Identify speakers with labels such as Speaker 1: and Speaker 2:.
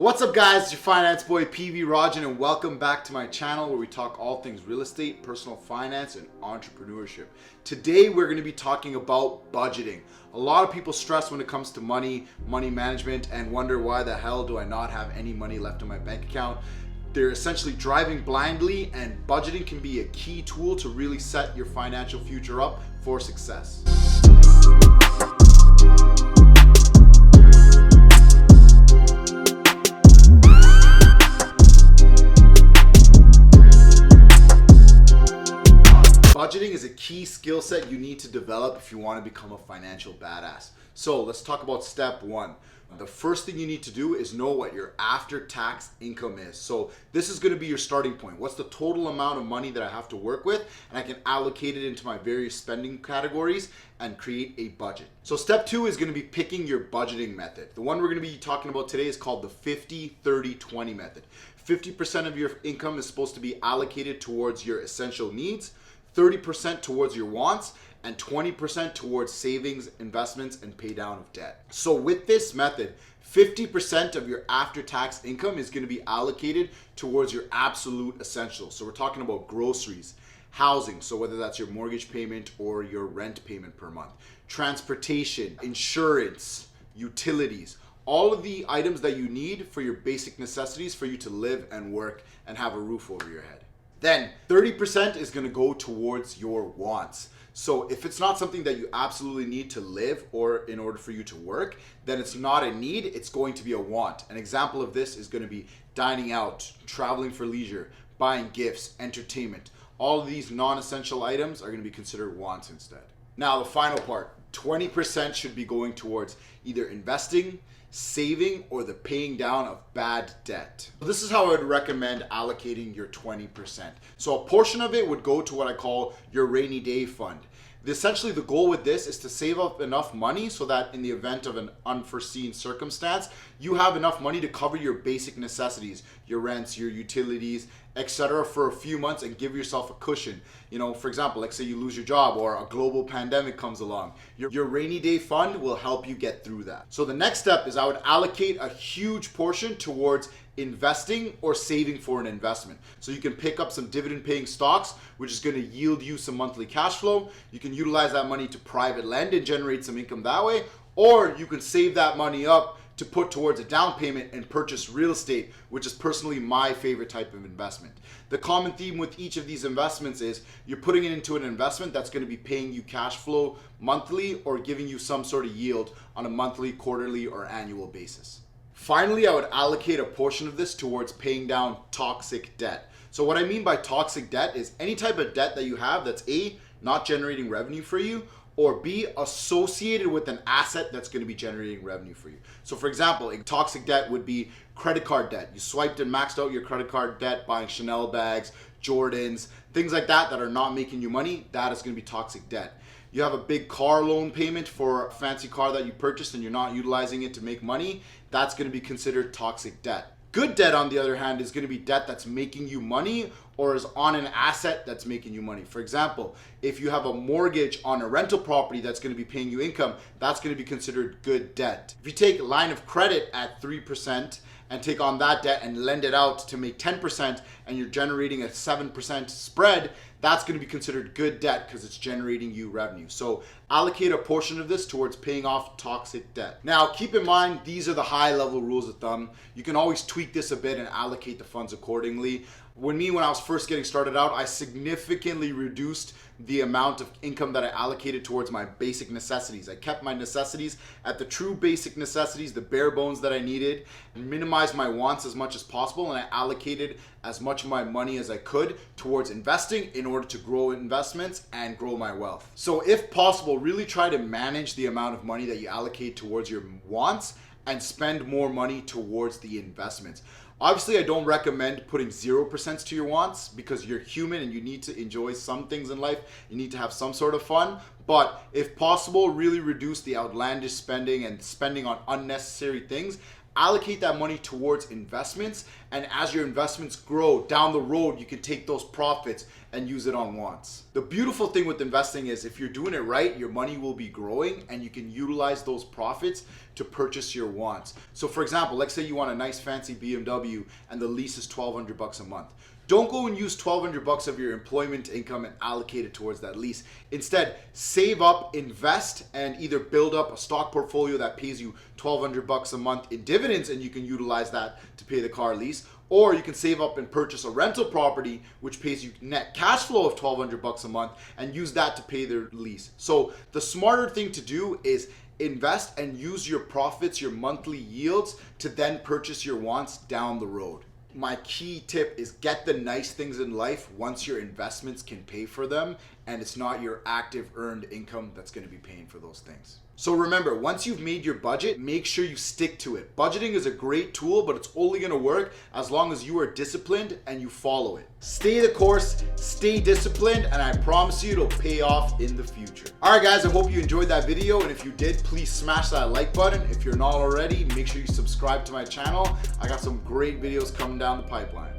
Speaker 1: What's up guys, it's your finance boy PV Rajan and welcome back to my channel where we talk all things real estate, personal finance, and entrepreneurship. Today we're going to be talking about budgeting. A lot of people stress when it comes to money management and wonder why the hell do I not have any money left in my bank account. They're essentially driving blindly, and budgeting can be a key tool to really set your financial future up for success. Budgeting is a key skill set you need to develop if you want to become a financial badass. So let's talk about step one. The first thing you need to do is know what your after-tax income is. So this is going to be your starting point. What's the total amount of money that I have to work with? And I can allocate it into my various spending categories and create a budget. So step two is going to be picking your budgeting method. The one we're going to be talking about today is called the 50-30-20 method. 50% of your income is supposed to be allocated towards your essential needs, 30% towards your wants, and 20% towards savings, investments, and pay down of debt. So with this method, 50% of your after-tax income is going to be allocated towards your absolute essentials. So we're talking about groceries, housing, so whether that's your mortgage payment or your rent payment per month, transportation, insurance, utilities, all of the items that you need for your basic necessities for you to live and work and have a roof over your head. Then 30% is going to go towards your wants. So if it's not something that you absolutely need to live or in order for you to work, then it's not a need, it's going to be a want. An example of this is going to be dining out, traveling for leisure, buying gifts, entertainment. All of these non-essential items are going to be considered wants instead. Now the final part, 20% should be going towards either investing, saving, or the paying down of bad debt. This is how I would recommend allocating your 20%. So a portion of it would go to what I call your rainy day fund. Essentially, the goal with this is to save up enough money so that in the event of an unforeseen circumstance, you have enough money to cover your basic necessities, your rents, your utilities, etc. for a few months and give yourself a cushion. You know, for example, like say you lose your job or a global pandemic comes along. Your rainy day fund will help you get through that. So the next step is I would allocate a huge portion towards investing or saving for an investment. So you can pick up some dividend paying stocks, which is going to yield you some monthly cash flow. You can utilize that money to private lend and generate some income that way, or you can save that money up to put towards a down payment and purchase real estate, which is personally my favorite type of investment. The common theme with each of these investments is you're putting it into an investment that's going to be paying you cash flow monthly or giving you some sort of yield on a monthly, quarterly, or annual basis. Finally, I would allocate a portion of this towards paying down toxic debt. So what I mean by toxic debt is any type of debt that you have that's A, not generating revenue for you, or B, associated with an asset that's going to be generating revenue for you. So for example, a toxic debt would be credit card debt. You swiped and maxed out your credit card debt buying Chanel bags, Jordans, things like that that are not making you money. That is going to be toxic debt. You have a big car loan payment for a fancy car that you purchased and you're not utilizing it to make money. That's going to be considered toxic debt. Good debt, on the other hand, is going to be debt that's making you money or is on an asset that's making you money. For example, if you have a mortgage on a rental property that's going to be paying you income, that's going to be considered good debt. If you take a line of credit at 3% and take on that debt and lend it out to make 10% and you're generating a 7% spread, that's going to be considered good debt because it's generating you revenue. So allocate a portion of this towards paying off toxic debt. Now, keep in mind, these are the high level rules of thumb. You can always tweak this a bit and allocate the funds accordingly. When I was first getting started out, I significantly reduced the amount of income that I allocated towards my basic necessities. I kept my necessities at the true basic necessities, the bare bones that I needed, and minimized my wants as much as possible, and I allocated as much of my money as I could towards investing in order to grow investments and grow my wealth. So if possible, really try to manage the amount of money that you allocate towards your wants and spend more money towards the investments. Obviously, I don't recommend putting 0% to your wants because you're human and you need to enjoy some things in life. You need to have some sort of fun. But if possible, really reduce the outlandish spending and spending on unnecessary things. Allocate that money towards investments, and as your investments grow down the road, you can take those profits and use it on wants. The beautiful thing with investing is if you're doing it right, your money will be growing and you can utilize those profits to purchase your wants. So for example, let's say you want a nice fancy BMW and the lease is $1,200 a month. Don't go and use $1,200 of your employment income and allocate it towards that lease. Instead, save up, invest, and either build up a stock portfolio that pays you $1,200 a month in dividends, and you can utilize that to pay the car lease. Or you can save up and purchase a rental property which pays you net cash flow of $1,200 a month and use that to pay their lease. So the smarter thing to do is invest and use your profits, your monthly yields, to then purchase your wants down the road. My key tip is get the nice things in life once your investments can pay for them and it's not your active earned income that's going to be paying for those things. So remember, once you've made your budget, make sure you stick to it. Budgeting is a great tool, but it's only going to work as long as you are disciplined and you follow it. Stay the course, stay disciplined, and I promise you it'll pay off in the future. All right, guys, I hope you enjoyed that video, and if you did, please smash that like button. If you're not already, make sure you subscribe to my channel. I got some great videos coming down the pipeline.